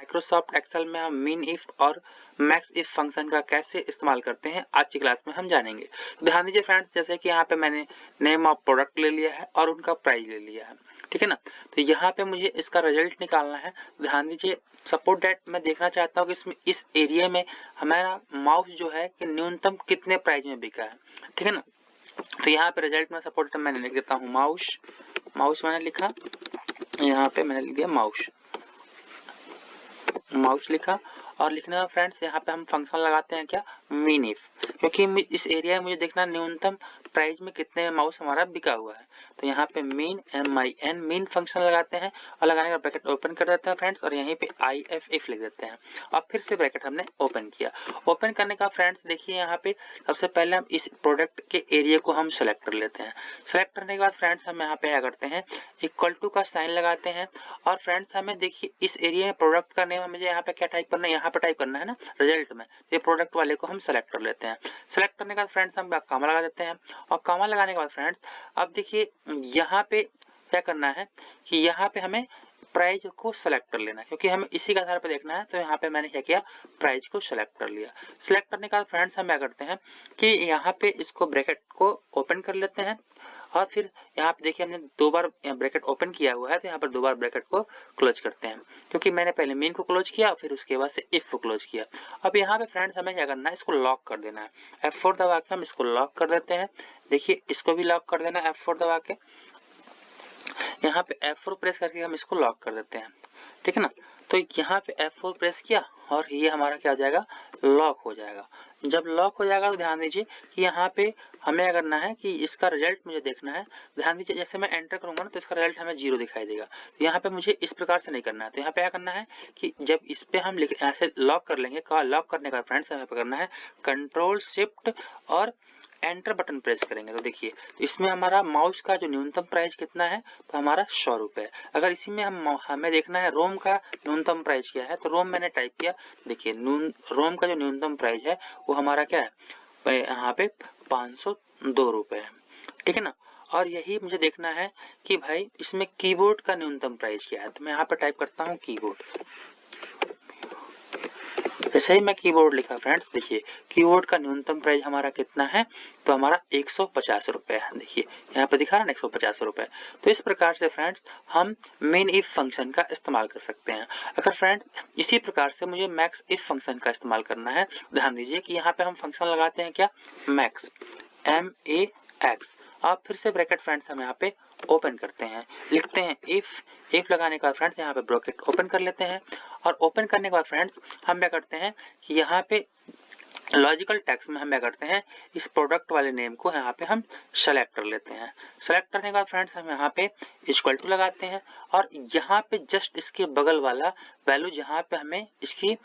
Microsoft Excel में हम मिन इफ और मैक्स इफ फंक्शन का कैसे इस्तेमाल करते हैं आज की क्लास में हम जानेंगे। तो ध्यान दीजिए फ्रेंड्स, जैसे कि यहाँ पे मैंने नेम ऑफ प्रोडक्ट ले लिया है और उनका प्राइस ले लिया है, ठीक है ना। तो यहाँ पे मुझे इसका रिजल्ट निकालना है। ध्यान दीजिए, सपोज दैट मैं देखना चाहता हूँ कि इसमें इस एरिया में हमारा माउस जो है कि न्यूनतम कितने प्राइस में बिका है, ठीक है ना। तो यहाँ पे रिजल्ट में सपोज मैंने लिख देता हूँ माउस मैंने लिखा, यहाँ पे मैंने लिख दिया माउस लिखा। और लिखने में फ्रेंड्स यहाँ पे हम फंक्शन लगाते हैं क्या, मीन इफ, क्योंकि इस एरिया में मुझे देखना न्यूनतम प्राइस में कितने माउस हमारा बिका हुआ है। तो यहाँ पे मीन मीन फंक्शन लगाते हैं और लगाने का ब्रैकेट ओपन कर देते हैं फ्रेंड्स, और यहीं पे if लिख देते हैं और फिर से ब्रैकेट हमने ओपन किया। ओपन करने का फ्रेंड्स देखिए, यहाँ पे सबसे पहले हम इस प्रोडक्ट के एरिया को हम सेलेक्ट कर लेते हैं। सेलेक्ट करने के बाद फ्रेंड्स हम यहाँ पे क्या करते हैं, इक्वल टू का साइन लगाते हैं। और फ्रेंड्स हमें देखिए इस एरिया में प्रोडक्ट का नेम मुझे यहाँ पे क्या टाइप करना है, यहाँ पे टाइप करना है ना रिजल्ट में। ये प्रोडक्ट वाले को हम सेलेक्ट कर लेते हैं। सेलेक्ट करने के बाद फ्रेंड्स हम कामा लगा देते हैं। और कामा लगाने के बाद फ्रेंड्स अब देखिए यहाँ पे क्या करना है कि यहाँ पे हमें प्राइस को सेलेक्ट कर लेना है, क्योंकि हमें इसी के आधार पर देखना है। तो यहाँ पे मैंने क्या किया, प्राइस को सेलेक्ट कर लिया। सेलेक्ट करने के बाद फ्रेंड्स हम क्या करते हैं कि यहाँ पे इसको ब्रैकेट को ओपन कर लेते हैं। और फिर यहाँ पे देखिए हमने दो बार ब्रैकेट ओपन किया हुआ है, तो यहाँ पर दो बार ब्रैकेट को क्लोज करते हैं, क्योंकि मैंने पहले मेन को क्लोज किया फिर उसके बाद से इफ को क्लोज किया। अब यहाँ पे फ्रेंड्स हमें क्या करना है, इसको लॉक कर देना है। F4 दबा के हम इसको लॉक कर देते हैं। देखिए इसको भी लॉक कर देना है F4 दबा के। यहाँ पे F4 प्रेस करके हम इसको लॉक कर देते हैं, ठीक है ना। तो यहाँ पे F4 प्रेस किया और ये हमारा क्या हो जाएगा, लॉक हो जाएगा। जब लॉक हो जाएगा तो ध्यान दीजिए कि यहाँ पे हमें क्या करना है कि इसका रिजल्ट मुझे देखना है। ध्यान दीजिए जैसे मैं एंटर करूंगा ना तो इसका रिजल्ट हमें 0 दिखाई देगा। तो यहाँ पे मुझे इस प्रकार से नहीं करना है। तो यहाँ पे क्या करना है कि जब इस पे हम ऐसे लॉक कर लेंगे, लॉक करने का फ्रेंड्स हमें करना है कंट्रोल शिफ्ट और एंटर बटन प्रेस करेंगे। तो देखिए तो इसमें हमारा माउस का जो न्यूनतम प्राइस कितना है, तो हमारा 100 रुपए है। अगर इसी में हमें देखना है रोम का न्यूनतम प्राइस क्या है, तो रोम मैंने टाइप किया। देखिए रोम का जो न्यूनतम प्राइस है वो हमारा क्या है, यहाँ पे 502 रुपए है, ठीक है ना। और यही मुझे देखना है कि भाई इसमें कीबोर्ड का न्यूनतम प्राइस क्या है। तो मैं यहाँ पे टाइप करता हूँ कीबोर्ड। जैसे ही मैं कीबोर्ड लिखा फ्रेंड्स, देखिए कीबोर्ड का न्यूनतम प्राइस हमारा कितना है, तो हमारा 150 रुपए है। देखिए यहाँ पे दिखा रहा है 150 रुपए। तो इस प्रकार से फ्रेंड्स हम मेन इफ फंक्शन का इस्तेमाल कर सकते हैं। अगर फ्रेंड्स इसी प्रकार से मुझे मैक्स इफ फंक्शन का इस्तेमाल करना है, ध्यान दीजिए कि यहाँ पे हम फंक्शन लगाते हैं क्या, मैक्स MAX। अब फिर से ब्रैकेट फ्रेंड्स हम यहाँ पे ओपन करते हैं, लिखते हैं इफ लगाने के बाद फ्रेंड्स यहाँ पे ब्रैकेट ओपन कर लेते हैं। और ओपन करने के बाद फ्रेंड्स हम क्या करते हैं कि यहाँ पे लॉजिकल टेक्स्ट में हम क्या करते हैं, इस प्रोडक्ट वाले नेम को यहाँ पे हम सेलेक्ट कर लेते हैं। सेलेक्ट करने के बाद फ्रेंड्स हम यहाँ पे इक्वल टू लगाते हैं और यहाँ पे जस्ट इसके बगल वाला वैल्यू जहाँ पे हमें इसकी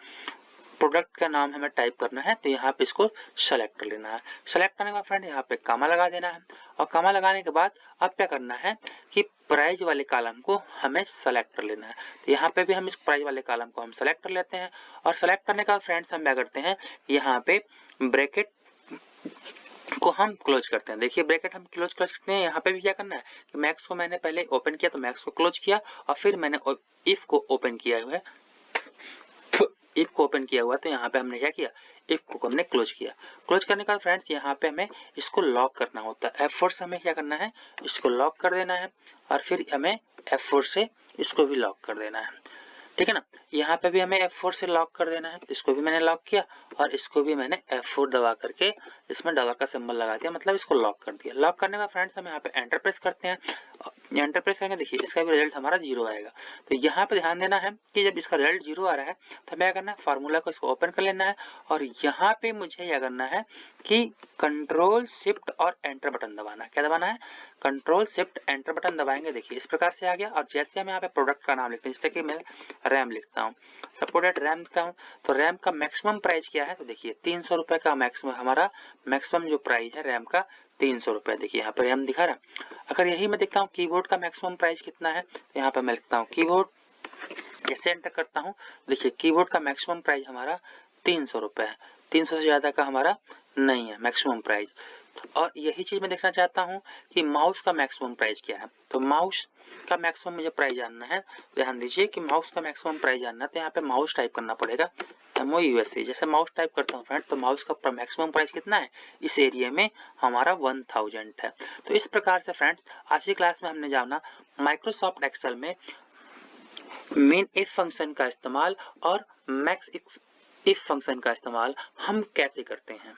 प्रोडक्ट का नाम हमें टाइप करना है, तो यहाँ पे इसको सेलेक्ट कर लेना है। सेलेक्ट करने के बाद फ्रेंड यहाँ पे कामा लगा देना है। और कामा लगाने के बाद अब क्या करना है कि प्राइस वाले कॉलम को हमें सेलेक्ट कर लेना है। तो यहाँ पे भी हम इस प्राइस वाले कॉलम को हम सेलेक्ट कर लेते हैं। और सेलेक्ट करने के बाद फ्रेंड्स हम क्या करते हैं, यहाँ पे ब्रैकेट को हम क्लोज करते हैं। देखिए ब्रैकेट हम क्लोज करते हैं। यहाँ पे भी क्या करना है कि मैक्स को मैंने पहले ओपन किया तो मैक्स को क्लोज किया और फिर मैंने इफ को ओपन किया हुआ है, इफ को ओपन किया हुआ। तो यहाँ पे हमने क्या किया, इफ को हमने क्लोज किया। क्लोज करने के बाद फ्रेंड्स यहाँ पे हमें इसको लॉक करना होता है। F4 से हमें क्या करना है, इसको लॉक कर देना है और फिर हमें F4 से इसको भी लॉक कर देना है, ठीक है ना। यहाँ पे भी हमें F4 से लॉक कर देना है। इसको भी मैंने लॉक किया और इसको भी मैंने F4 दबा करके इसमें डॉलर का सिंबल लगा दिया, मतलब इसको लॉक कर दिया। लॉक करने का फ्रेंड्स हम यहाँ पे एंटर प्रेस करते हैं। एंटर प्रेस करेंगे, देखिए इसका भी रिजल्ट हमारा 0 आएगा। तो यहाँ पे ध्यान देना है कि जब इसका रिजल्ट 0 आ रहा है तो हमें क्या करना है, फार्मूला को इसको ओपन कर लेना है और यहाँ पे मुझे क्या करना है कि कंट्रोल शिफ्ट और एंटर बटन दबाना है। क्या दबाना है, कंट्रोल शिफ्ट एंटर बटन दबाएंगे। देखिए इस प्रकार से आ गया। और जैसे हम यहाँ पे प्रोडक्ट का नाम लिखते हैं, जैसे कि मैं रैम लिखता हूँ, सपोर्टेड रैम लिखता हूँ, तो रैम का मैक्सिमम प्राइस क्या है, तो देखिए 300 रुपए का मैक्सिमम, हमारा मैक्सिमम जो प्राइस है रैम का 300 रुपए। देखिए यहाँ पर रैम दिखा रहा। अगर यही मैं देखता हूँ कीबोर्ड का मैक्सिमम प्राइस कितना है, तो यहाँ पर मैं लिखता हूँ कीबोर्ड, जैसे एंटर करता हूँ देखिए कीबोर्ड का मैक्सिमम प्राइस हमारा 300 रुपए है। 300 से ज्यादा का हमारा नहीं है मैक्सिमम प्राइस। और यही चीज मैं देखना चाहता हूँ कि माउस का मैक्सिमम प्राइस क्या है। तो माउस का मैक्सिमम मुझे प्राइस जानना है। ध्यान दीजिए कि माउस का मैक्सिमम प्राइस जानना है तो यहाँ पे माउस टाइप करना पड़ेगा, MOUSE। जैसे माउस टाइप करता हूँ फ्रेंड तो माउस का मैक्सिमम प्राइस कितना है, इस एरिया में हमारा 1000 है। तो इस प्रकार से फ्रेंड्स आज की क्लास में हमने जाना माइक्रोसॉफ्ट एक्सेल में मेन इफ फंक्शन का इस्तेमाल और मैक्स इफ फंक्शन का इस्तेमाल हम कैसे करते हैं।